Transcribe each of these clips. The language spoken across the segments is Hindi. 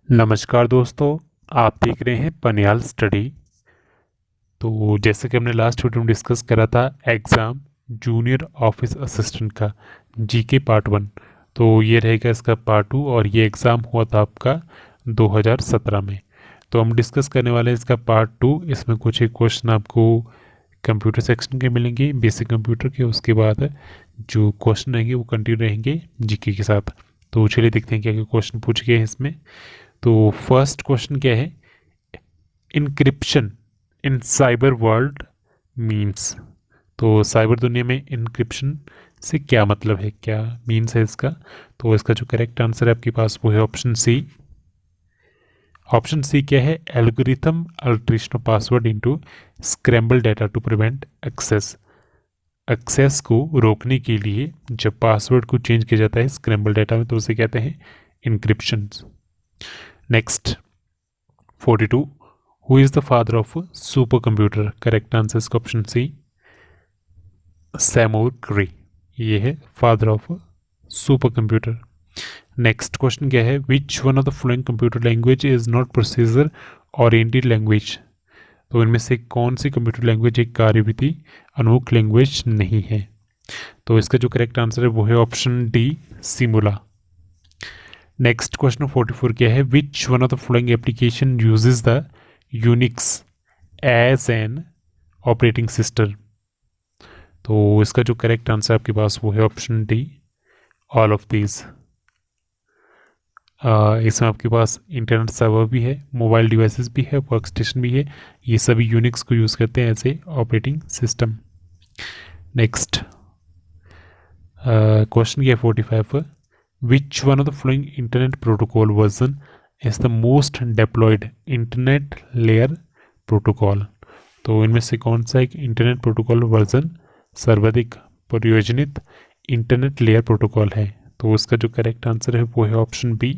नमस्कार दोस्तों। आप देख रहे हैं पनियाल स्टडी। तो जैसे कि हमने लास्ट वीडियो में डिस्कस करा था एग्ज़ाम जूनियर ऑफिस असिस्टेंट का जीके पार्ट 1। तो ये रहेगा इसका पार्ट 2 और ये एग्ज़ाम हुआ था आपका 2017 में। तो हम डिस्कस करने वाले हैं इसका पार्ट 2। इसमें कुछ एक क्वेश्चन आपको कंप्यूटर सेक्शन के मिलेंगे, बेसिक कंप्यूटर के। उसके बाद जो क्वेश्चन रहेंगे वो कंटिन्यू रहेंगे जीके के साथ। तो चलिए देखते हैं क्या क्या क्वेश्चन पूछ गए हैं इसमें। तो फर्स्ट क्वेश्चन क्या है, इनक्रिप्शन इन साइबर वर्ल्ड मीन्स। तो साइबर दुनिया में इनक्रिप्शन से क्या मतलब है, क्या मीन्स है इसका। तो इसका जो करेक्ट आंसर है आपके पास वो है ऑप्शन सी। ऑप्शन सी क्या है, algorithm alteration of password into scramble data to prevent access. Access को रोकने के लिए जब पासवर्ड को चेंज किया जाता है स्क्रैम्बल डाटा में तो उसे कहते हैं encryption. Next 42, who is the father of super computer. Correct answer इसका ऑप्शन सी, सैमुअल क्री। ये है father of super computer. Next question क्या है, which one of the following computer language is not procedure oriented language. तो इनमें से कौन सी कंप्यूटर लैंग्वेज एक कार्यविधि अनुमुख लैंग्वेज नहीं है। तो इसका जो करेक्ट आंसर है वो है option D, Simula. Next question 44 क्या है, which one of the following application uses the Unix as an operating system. तो इसका जो करेक्ट आंसर आपके पास वो है option D, all of these. इसमें आपके पास इंटरनेट सर्वर भी है, मोबाइल डिवाइसेस भी है, वर्क स्टेशन भी है। ये सभी यूनिक्स को यूज़ करते हैं as a operating system. Next question क्या है 45, which one of the following internet protocol version is the most deployed internet layer protocol. तो इनमें से कौन सा एक इंटरनेट प्रोटोकॉल वर्जन सर्वाधिक प्रयोजनित इंटरनेट लेयर प्रोटोकॉल है। तो उसका जो करेक्ट आंसर है वो है ऑप्शन बी,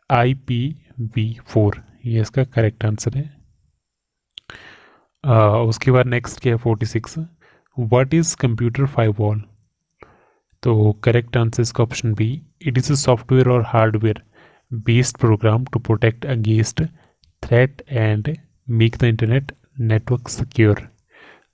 IPv4। ये इसका करेक्ट आंसर है। उसके बाद नेक्स्ट क्या है 46, व्हाट इज कंप्यूटर फायरवॉल। तो करेक्ट आंसर इसका option B, it is a software और hardware based program to protect against threat and make the internet network secure.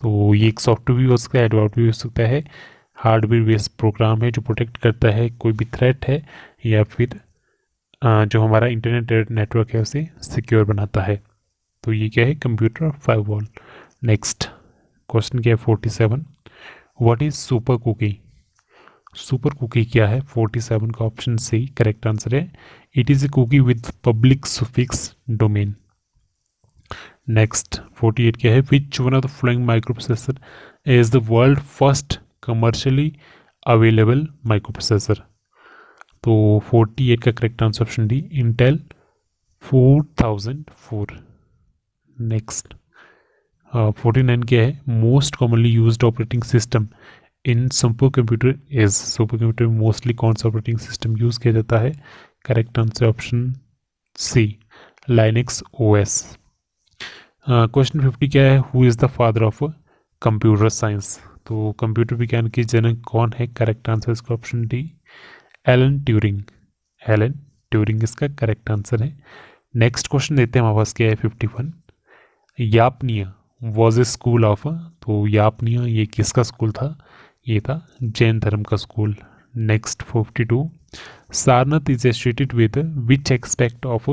तो ये एक सॉफ्टवेयर भी हो सकता है, हार्डवेयर भी हो सकता है। हार्डवेयर बेस्ड प्रोग्राम है जो प्रोटेक्ट करता है कोई भी थ्रेट है या फिर जो हमारा इंटरनेट नेटवर्क है उसे सिक्योर बनाता है। तो ये क्या है, कंप्यूटर फायरवॉल। नेक्स्ट क्वेश्चन क्या है 47, what is super cookie. Super cookie क्या है 47 का ऑप्शन सी करेक्ट आंसर है, it is a cookie with public suffix domain. Next 48 क्या है, which one of the following microprocessor is the world first commercially available microprocessor. तो 48 का correct answer option D, Intel 4004। Next 49 क्या है, most commonly used operating system in super computer is. Super computer में मोस्टली कौन सा ऑपरेटिंग सिस्टम यूज किया जाता है। Correct answer option C, Linux OS। Question 50 क्या है, who is the father of computer science. तो कंप्यूटर विज्ञान के जनक कौन है। करेक्ट आंसर इसका option D, Alan Turing. Alan Turing इसका करेक्ट आंसर है। नेक्स्ट क्वेश्चन देते हैं हमारे पास क्या है 51, Yapaniya was a school of. तो यापनिया ये किसका स्कूल था, ये था जैन धर्म का school. Next 52, Sarnath is associated with which expect of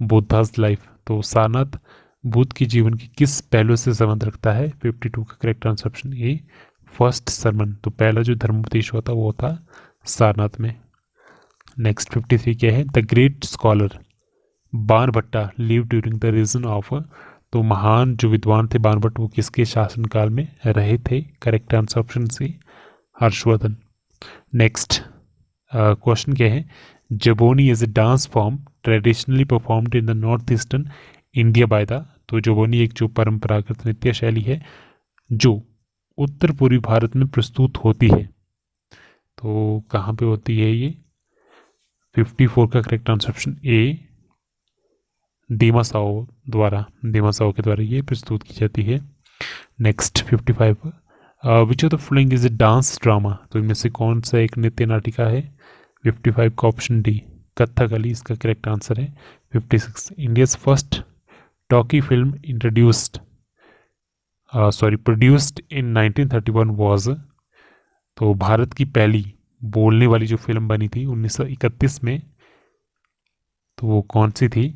Buddha's life. तो सारनाथ बुद्ध के जीवन के किस पहलू से संबंध रखता है। 52 का correct answer option A, first sermon. तो पहला जो धर्मोपदेश हुआ था वो था सारनाथ में। नेक्स्ट 53 क्या है, the great scholar Banabhatta live during the region of. तो महान जो विद्वान थे बाणभट्ट वो किसके शासनकाल में रहे थे। Correct answer option C, Harshavardhan. Next question क्या है, Jaboni is a dance form traditionally performed in the north eastern India by the. तो जबोनी एक जो परंपरागत नृत्य शैली है जो उत्तर पूर्वी भारत में प्रस्तुत होती है। तो कहाँ पे होती है ये। 54 का करेक्ट आंसर ऑप्शन ए, दीमासाओ के द्वारा ये प्रस्तुत की जाती है। Next 55, which of the following is a dance drama. तो इनमें से कौन सा एक नृत्य नाटिका है। 55 का ऑप्शन डी, कथकली इसका करेक्ट आंसर है। 56 India's first talkie film produced in 1931 was, तो भारत की पहली बोलने वाली जो फिल्म बनी थी 1931 में, तो वो कौन सी थी?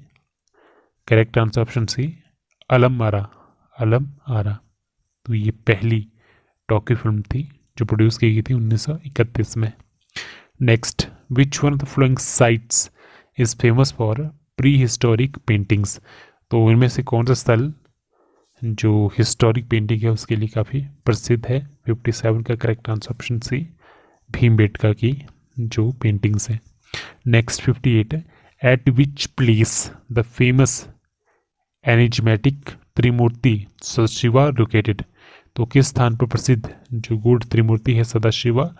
करेक्ट आंसर ऑप्शन सी, अलम आरा। अलम आरा, तो ये पहली टॉकी फिल्म थी जो प्रोड्यूस की गई थी 1931 में। Next, which one of the flowing sites is famous for pre historic paintings, तो इनमें से कौन सा स्थल जो हिस्टोरिक पेंटिंग है उसके लिए काफ़ी प्रसिद्ध है? 57 का correct answer option C, Bhimbetka की जो पेंटिंग्स हैं। Next 58, at which place the famous enigmatic Trimurti Sadashiva located, तो किस स्थान पर प्रसिद्ध जो गूढ़ त्रिमूर्ति है सदाशिवा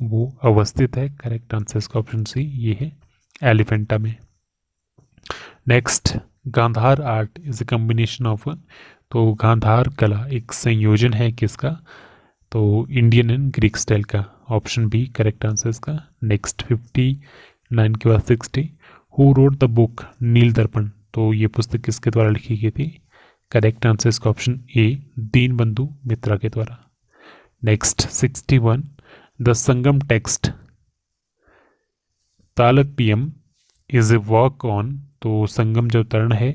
वो अवस्थित है? करेक्ट आंसर इसका ऑप्शन सी, ये है एलिफेंटा में। Next, Gandhara art is a combination of, तो गांधार कला एक संयोजन है किसका? तो इंडियन एंड ग्रीक स्टाइल का। ऑप्शन बी करेक्ट आंसर इसका। नेक्स्ट 59 के बाद 60, who wrote the book Neel Darpan, तो ये पुस्तक किसके द्वारा लिखी गई थी? करेक्ट आंसर इसका ऑप्शन ए, दीनबंधु मित्रा के द्वारा। Next 61, the Sangam text Tolkappiyam is a work on, तो संगम जो तरण है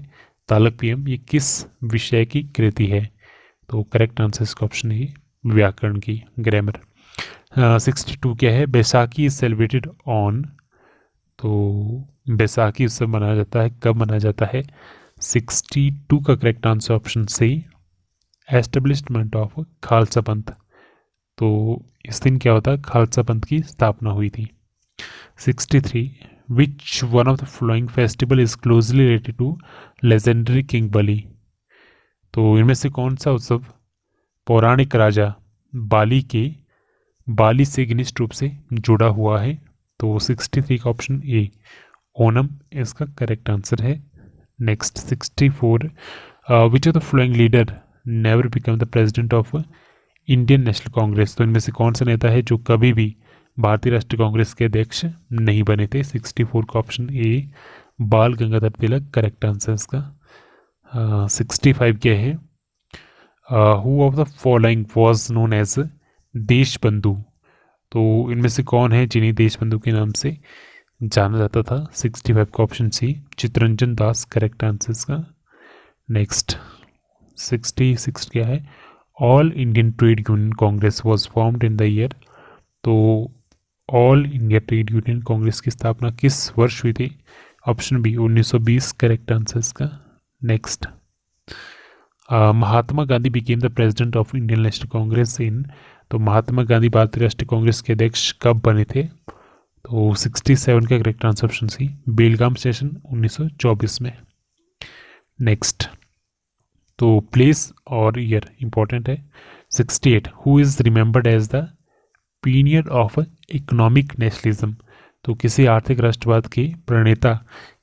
तालकपियम ये किस विषय की कृति है? तो करेक्ट आंसर इसका ऑप्शन है व्याकरण की, ग्रामर। 62 क्या है? बैसाखी इज सेलिब्रेटेड ऑन, तो बैसाखी उत्सव मनाया जाता है, कब मनाया जाता है? 62 का correct answer option C, establishment of Khalsa Panth, तो इस दिन क्या होता है? खालसा पंथ की स्थापना हुई थी। 63, which one of the flowing festival is closely related to legendary king Bali, तो इनमें से कौन सा उत्सव पौराणिक राजा बाली से घनिष्ठ रूप से जुड़ा हुआ है? तो 63 का ऑप्शन ए, ओनम इसका करेक्ट आंसर है। Next 64, which of the flowing leader never become the president of Indian national Congress, तो इनमें से कौन सा नेता है जो कभी भी भारतीय राष्ट्रीय कांग्रेस के अध्यक्ष नहीं बने थे? 64 का ऑप्शन ए, बाल गंगाधर तिलक करेक्ट आंसर इसका। 65 क्या है? Who of the following was known as Deshbandhu, तो इनमें से कौन है जिन्हें देशबंधु के नाम से जाना जाता था? 65 का option C, Chittaranjan Das correct answer इसका। नेक्स्ट 66 क्या है? All Indian trade union congress was formed in the year, तो all India trade union congress की स्थापना किस वर्ष हुई थी? ऑप्शन बी 1920 करेक्ट आंसर इसका। Next, Mahatma Gandhi became the president of Indian national congress in, तो महात्मा गांधी भारतीय राष्ट्रीय कांग्रेस के अध्यक्ष कब बने थे? तो 67 का करेक्ट आंसर ऑप्शन सी, बेलगाम सेशन 1924 में। नेक्स्ट, तो प्लेस और ईयर इंपॉर्टेंट है। 68, who is remembered as the pioneer of economic nationalism, तो किसी आर्थिक राष्ट्रवाद के प्रणेता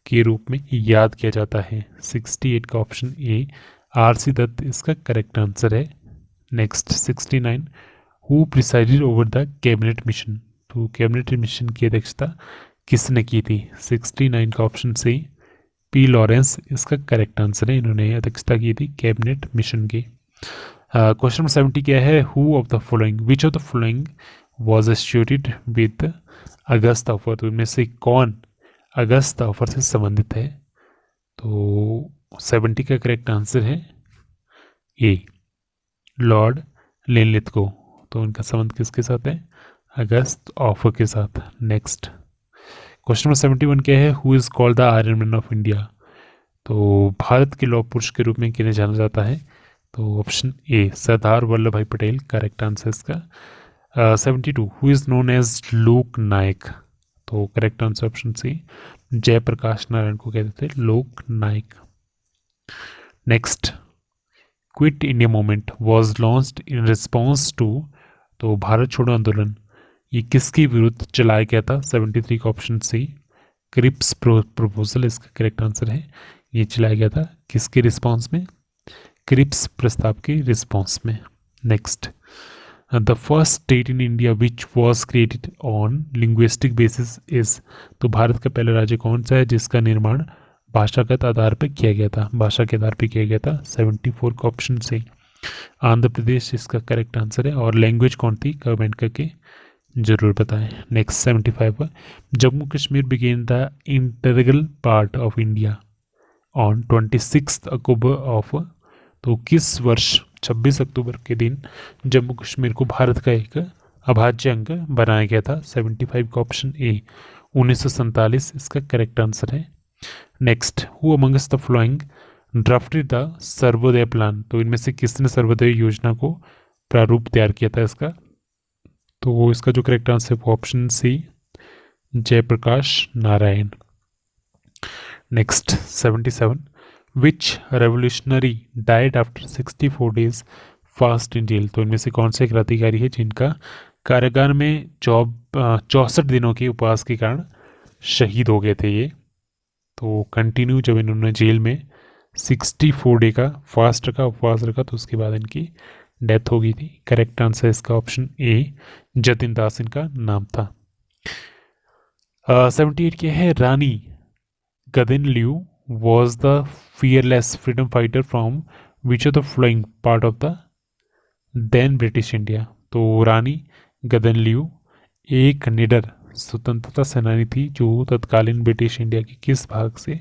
के रूप में याद किया जाता है? 68 का ऑप्शन ए, आर.सी. दत्त इसका करेक्ट आंसर है। Next 69, who presided over the cabinet mission, तो कैबिनेट मिशन की अध्यक्षता किसने की थी? 69 का ऑप्शन सी, पी लॉरेंस इसका करेक्ट आंसर है, इन्होंने अध्यक्षता की थी कैबिनेट मिशन की। क्वेश्चन नंबर 70 क्या है? Who of the following, which of the following was associated with August offer, तो इनमें से कौन अगस्त ऑफर से संबंधित है? तो 70 का करेक्ट आंसर है ए, लॉर्ड लिनलिथगो, तो उनका संबंध किसके साथ है? अगस्त ऑफर के साथ। नेक्स्ट क्वेश्चन नंबर 71 क्या है? Who is called the iron man of India, तो भारत के लौह पुरुष के रूप में किन्हें जाना जाता है? तो ऑप्शन ए, सरदार वल्लभ भाई पटेल करेक्ट आंसर इसका। 72, who is known as Lok Nayak, तो correct answer option C, Jayaprakash Narayan को कहते थे Lok Nayak. Next, quit India movement was launched in response to, तो भारत छोड़ो आंदोलन ये किसके विरुद्ध चलाया गया था? 73 का ऑप्शन सी, क्रिप्स प्रपोजल इसका करेक्ट आंसर है। ये चलाया गया था किसके रिस्पॉन्स में? क्रिप्स प्रस्ताव के रिस्पॉन्स में। Next the first state in India which was created on linguistic basis is, तो भारत का पहला राज्य कौन सा है जिसका निर्माण भाषागत आधार पर किया गया था, भाषा के आधार पर किया गया था? 74 का ऑप्शन से आंध्र प्रदेश इसका करेक्ट आंसर है। और लैंग्वेज कौन थी, कमेंट करके जरूर बताएं। Next 75 Jammu Kashmir began the integral part of India on 26 October of, तो किस वर्ष 26 अक्टूबर के दिन जम्मू कश्मीर को भारत का एक अभाज्य अंग बनाया गया था? 75 का ऑप्शन ए 1947 इसका करेक्ट आंसर है। Next, who amongst the flowing drafted the Sarvodaya plan, तो इनमें से किसने सर्वोदय योजना को प्रारूप तैयार किया था इसका? तो इसका जो करेक्ट आंसर है वो option C Jayaprakash Narayan. Next 77 which revolutionary died after 64 days fast in jail, तो इनमें से कौन से क्रांतिकारी है जिनका कारागार में 64 दिनों के उपवास के कारण शहीद हो गए थे ये? तो कंटिन्यू जब इन्होंने जेल में 64 डे का फास्ट रखा, उपवास रखा, तो उसके बाद इनकी डेथ हो गई थी। करेक्ट आंसर इसका ऑप्शन ए जतिन दास इनका नाम था। 78 के है रानी गदिनलियू was the fearless freedom fighter from which of the following part of the then British India, तो रानी गदनलियू एक निडर स्वतंत्रता सेनानी थी जो तत्कालीन ब्रिटिश इंडिया के किस भाग से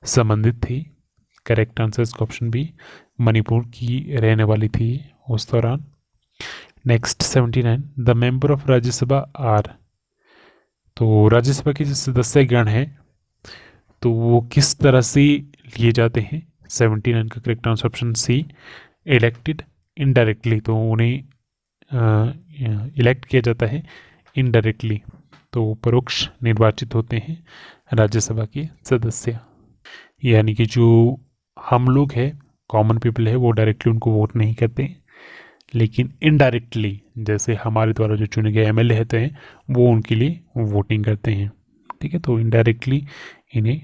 संबंधित थी? करेक्ट आंसर इसका ऑप्शन बी मणिपुर की रहने वाली थी उस दौरान। Next 79 the member of Rajya Sabha are, तो राज्यसभा के जो सदस्य गण हैं तो वो किस तरह से लिए जाते हैं? 79 का correct answer option C elected indirectly, तो उन्हें इलेक्ट किया जाता है इनडायरेक्टली, तो परोक्ष निर्वाचित होते हैं राज्यसभा के सदस्य। यानी कि जो हम लोग हैं, कॉमन पीपल है, वो डायरेक्टली उनको वोट नहीं करते, लेकिन इनडायरेक्टली जैसे हमारे द्वारा जो चुने गए एमएलए होते हैं वो उनके लिए वोटिंग करते हैं। ठीक है, तो इनडायरेक्टली इन्हें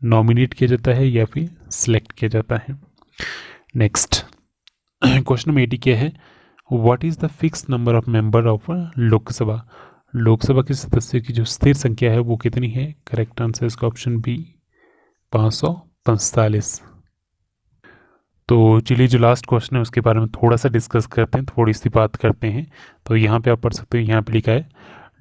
नॉमिनेट किया जाता है या फिर सिलेक्ट किया जाता है। नेक्स्ट क्वेश्चन नंबर 80 क्या है? What is the fix number of member of Lok Sabha, Lok Sabha के सदस्य की जो स्थिर संख्या है वो कितनी है? करेक्ट आंसर इसका ऑप्शन बी 545। तो चलिए जो लास्ट क्वेश्चन है उसके बारे में थोड़ा सा डिस्कस करते हैं, थोड़ी सी बात करते हैं। तो यहाँ पे आप पढ़ सकते हो, यहाँ पे लिखा है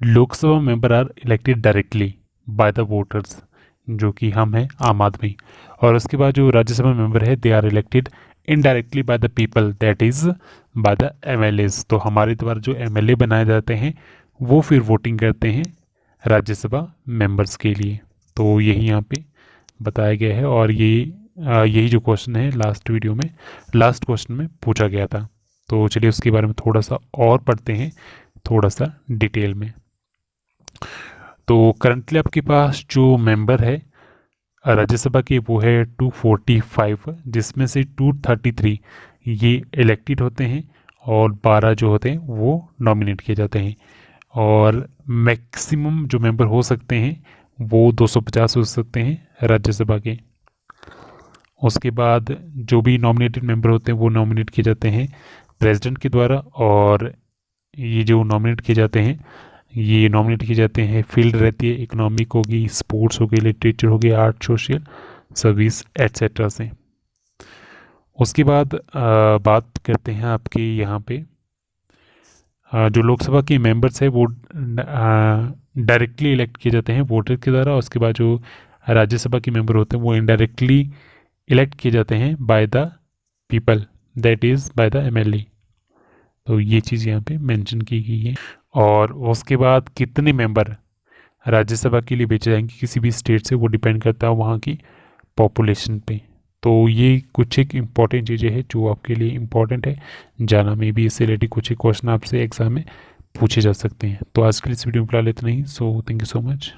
Lok Sabha member are elected directly by the voters, जो कि हम हैं आम आदमी, और उसके बाद जो राज्यसभा मेंबर है they are elected indirectly by the people that is by the MLAs, तो हमारे द्वारा जो एमएलए बनाए जाते हैं वो फिर वोटिंग करते हैं राज्यसभा मेंबर्स के लिए। तो यही यहाँ पे बताया गया है, और यही जो क्वेश्चन है लास्ट क्वेश्चन में पूछा गया था। तो चलिए उसके बारे में थोड़ा सा और पढ़ते हैं, थोड़ा सा डिटेल में। तो करंटली आपके पास जो मेंबर है राज्यसभा के वो है 245, जिसमें से 233 ये इलेक्टेड होते हैं और 12 जो होते हैं वो नॉमिनेट किए जाते हैं, और मैक्सिमम जो मेंबर हो सकते हैं वो 250 हो सकते हैं राज्यसभा के। उसके बाद जो भी नॉमिनेटेड मेंबर होते हैं वो नॉमिनेट किए जाते हैं प्रेसिडेंट के द्वारा, और ये जो नॉमिनेट किए जाते हैं फील्ड रहती है, इकोनॉमिक होगी, स्पोर्ट्स होगी, लिटरेचर होगी, आर्ट, सोशल सर्विस एट्सेट्रा से। उसके बाद बात करते हैं आपके यहाँ पे जो लोकसभा के मेंबर्स है वो डायरेक्टली इलेक्ट किए जाते हैं वोटर के द्वारा। उसके बाद जो राज्यसभा के मेंबर होते हैं वो इनडायरेक्टली इलेक्ट किए जाते हैं bye the people that is by the MLA. तो ये चीज़ यहाँ पे मेंशन की गई है। और उसके बाद कितने मेंबर राज्यसभा के लिए भेजे जाएंगे किसी भी स्टेट से, वो डिपेंड करता है वहाँ की पॉपुलेशन पे। तो ये कुछ एक इम्पॉर्टेंट चीज़ें हैं जो आपके लिए इम्पॉर्टेंट है जाना, में भी इससे रिलेटेड कुछ एक क्वेश्चन आपसे एग्जाम में पूछे जा सकते हैं। तो आज के लिए इस वीडियो में फिलहाल इतना ही। So thank you so much.